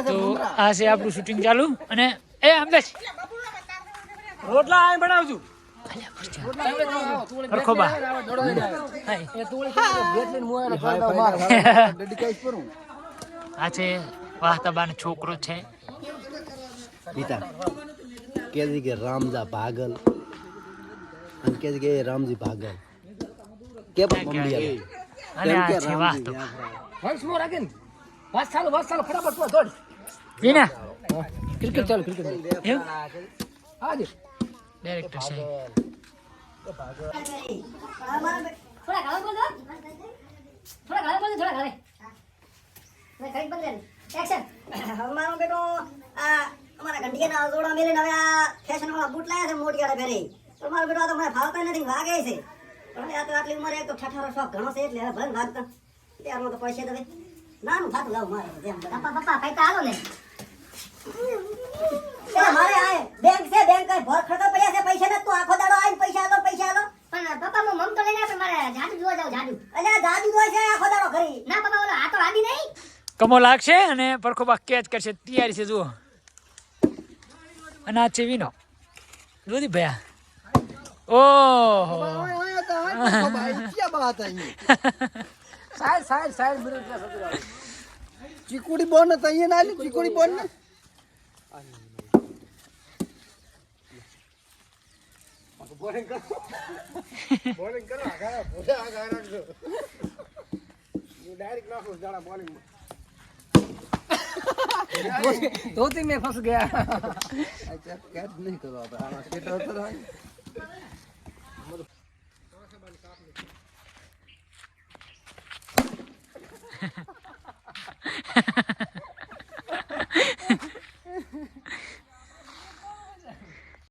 તો આ છે આપણું શૂટિંગ ચાલુ અને એ આમ રોટલા આ બનાવજો રખોબા આ છે વાહતાબાનો છોકરો છે પિતા કે રામજા ભાગલ અને કે રામજી ભાગલ કે મમ્મી અને આ છે વાહતો વંશ મો રાખીને બસ ચાલો ફટાફટ દોડ વિના ક્રિકેટ ચાલો ક્રિકેટ એમ હાજી ડાયરેક્ટર છે અમારો બેટો આ અમારા ઘંટિયાના જોડા મેલીને હવે આ ફેશન વાળા બૂટ લાયા છે મોટિયાળા પહેરી તો મારો બેટો આ તો મને ભાવતા નથી વાગે છે પણ આ તો આટલી ઉંમરે એક તો ઠઠારો શોખ ઘણો છે એટલે હવે ભલે ભાગતા ત્યારમાં તો પૈસા દે નાનું ભાતું લાવ મારે જેમ પપ્પા પૈસા હાલો ને મારે આ બેંક છે બેંક ભર ખતો પડ્યા છે પૈસા ને તો આખો દાડો આવીને પૈસા આલો પણ પપ્પા હું મમ તો લઈને આપણે મારે જાદુ જોવા જાવ જાદુ અલ્યા જાદુ જોવા છે આખો દાડો ઘરી ના પપ્પા ઓલો આ તો આદી નહીં કમો લાગશે અને પરખોબા કેચ કરશે તૈયારી છે જુઓ અને આ છે વિનો જોદી ભયા ઓહો સાઈડ ચીકુડી બોન ને તઈએ ના લી ચીકુડી બોન ને બોલિંગ કરો આગા રાખજો डायरेक्ट ना फंस जाना बॉलिंग में दो तीन में फंस गया अच्छा कैच नहीं करो आप स्ट्रेट आउट रहा